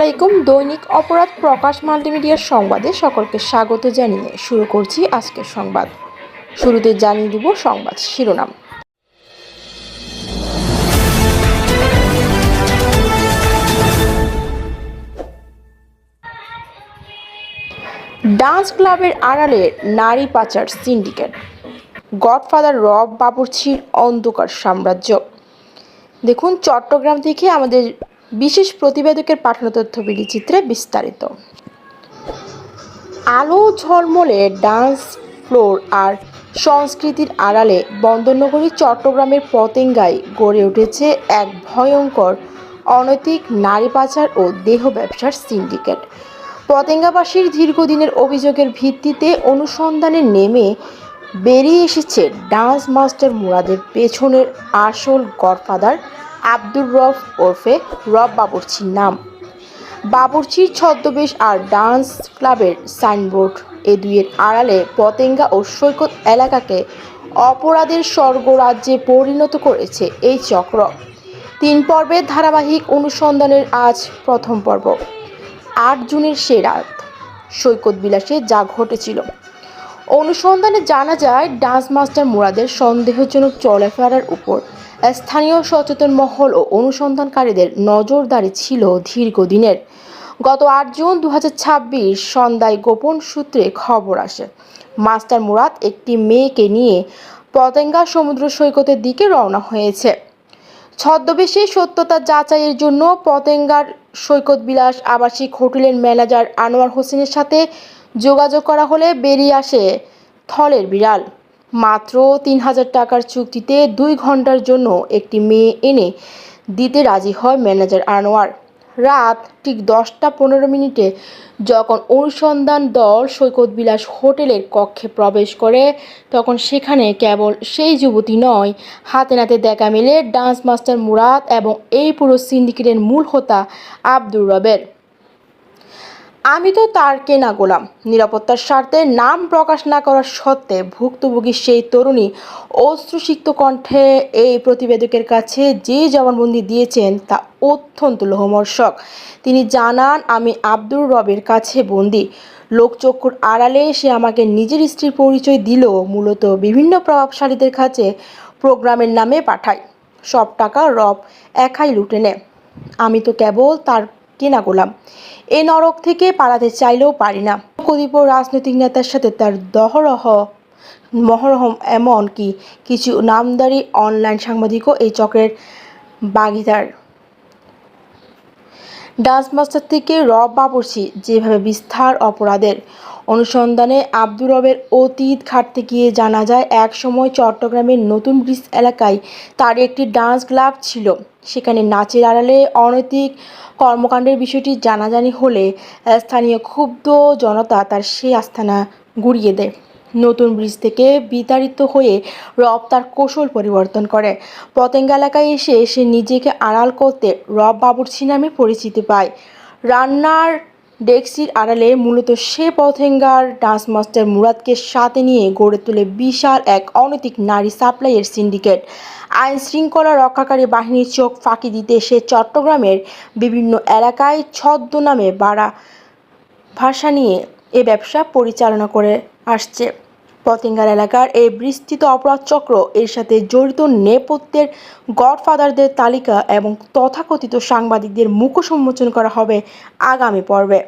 আলাইকুম। দৈনিক অপরাধ প্রকাশ মাল্টিমিডিয়ার সংবাদে সকলকে স্বাগত জানিয়ে শুরু করছি আজকের সংবাদ। শুরুতে জানিয়ে দিব সংবাদ শিরোনাম। ডান্স ক্লাবের আড়ালে নারী পাচার সিন্ডিকেট, গডফাদার রব বাবুর্চির অন্ধকার সাম্রাজ্য। দেখুন চট্টগ্রাম থেকে আমাদের বিশেষ প্রতিবেদকের পাঠানো তথ্য চিত্রে বিস্তারিত। আলো ঝলমলে ডান্স ফ্লোর আর সংস্কৃতির আড়ালে বন্দরনগরী চট্টগ্রামের পতেঙ্গায় গড়ে উঠেছে এক ভয়ঙ্কর অনৈতিক নারী পাচার ও দেহ ব্যবসার সিন্ডিকেট। পতেঙ্গাবাসীর দীর্ঘদিনের অভিযোগের ভিত্তিতে অনুসন্ধানে নেমে বেরিয়ে এসেছে ডান্স মাস্টার মুরাদের পেছনের আসল গডফাদার আব্দুর রব ওরফে রব বাবুর্চির নাম। বাবুর্চির ছদ্মবেশ আর ডান্স ক্লাবের সাইনবোর্ড এ দুইয়ের আড়ালে পতেঙ্গা ও সৈকত এলাকাকে অপরাধের স্বর্গরাজ্যে পরিণত করেছে এই চক্র। 3 পর্বের ধারাবাহিক অনুসন্ধানের আজ প্রথম পর্ব। 8 জুনের সে রাত সৈকত বিলাসে যা ঘটেছিল। অনুসন্ধানে জানা যায় ডান্স মাস্টার মুরাদের সন্দেহজনক চলাফেরার উপর স্থানীয় সচেতন মহল ও অনুসন্ধানকারীদের নজরদারি ছিল দীর্ঘদিনের। গত 8 জুন 2026 সন্ধ্যায় গোপন সূত্রে খবর আসে মাস্টার মুরাদ একটি মেয়েকে নিয়ে পতেঙ্গা সমুদ্র সৈকতের দিকে রওনা হয়েছে। ছদ্মবেশে সত্যতা যাচাইয়ের জন্য পতেঙ্গার সৈকত বিলাস আবাসিক হোটেলের ম্যানেজার আনোয়ার হোসেনের সাথে যোগাযোগ করা হলে বেরিয়ে আসে থলের বিড়াল। মাত্র 3000 টাকার চুক্তিতে 2 ঘন্টার জন্য একটি মেয়ে এনে দিতে রাজি হয় ম্যানেজার আনোয়ার। রাত ঠিক 10টা 15 মিনিটে যখন অনুসন্ধান দল সৈকত বিলাস হোটেলের কক্ষে প্রবেশ করে তখন সেখানে কেবল সেই যুবতী নয়, হাতে নাতে দেখা মেলে ডান্স মাস্টার মুরাদ এবং এই পুরো সিন্ডিকেটের মূল হোতা আব্দুর রবের। আমি তো তার কেনা গোলাম। নিরাপত্তার স্বার্থে নাম প্রকাশ না করার সত্ত্বে ভুক্তভোগী সেই তরুণী অশ্রুসিক্ত কণ্ঠে এই প্রতিবেদকের কাছে যে জবানবন্দি দিয়েছেন তা অত্যন্ত লোমহর্ষক। তিনি জানান, আমি আব্দুর রবের কাছে বন্দী। লোকচক্ষুর আড়ালে সে আমাকে নিজের স্ত্রীর পরিচয় দিল, মূলত বিভিন্ন প্রভাবশালীদের কাছে প্রোগ্রামের নামে পাঠায়। সব টাকা রব একাই লুটে নেয়। আমি তো কেবল তার কেনা গোলাম। এই নরক থেকে পালাতে চাইলেও পারি না। কতিপয় রাজনৈতিক নেতার সাথে তার মহরম, এমনকি কিছু নামদারি অনলাইন সাংবাদিকও এই চক্রের ভাগীদার। ডান্স মাস্টার থেকে রব বাবুর্চি যেভাবে বিস্তার অপরাধের অনুসন্ধানে আব্দুর রবের অতীত ঘাটতে গিয়ে জানা যায় এক সময় চট্টগ্রামের নতুন ব্রিজ এলাকায় তার একটি ডান্স ক্লাব ছিল। সেখানে নাচের আড়ালে অনৈতিক কর্মকাণ্ডের বিষয়টি জানাজানি হলে স্থানীয় ক্ষুব্ধ জনতা তার সেই আস্তানা গুড়িয়ে দেয়। নতুন ব্রিজ থেকে বিতাড়িত হয়ে রব তার কৌশল পরিবর্তন করে পতেঙ্গা এলাকায় এসে সে নিজেকে আড়াল করতে রব বাবুর্চি নামে পরিচিতি পায়। রান্নার ডেক্সির আড়ালে মূলত সে পতেঙ্গার ডান্স মাস্টার মুরাদকে সাথে নিয়ে গড়ে তোলে বিশাল এক অনৈতিক নারী সাপ্লাইয়ের সিন্ডিকেট। আইন শৃঙ্খলা রক্ষাকারী বাহিনীর চোখ ফাঁকি দিতে সে চট্টগ্রামের বিভিন্ন এলাকায় ছদ্মনামে ভাষা নিয়ে এ ব্যবসা পরিচালনা করে আসছে। পতেঙ্গার এলাকার এই বিস্তৃত অপরাধ চক্র এর সাথে জড়িত নেপথ্যের গডফাদারদের তালিকা এবং তথাকথিত সাংবাদিকদের মুখোশ উন্মোচন করা হবে আগামী পর্বে।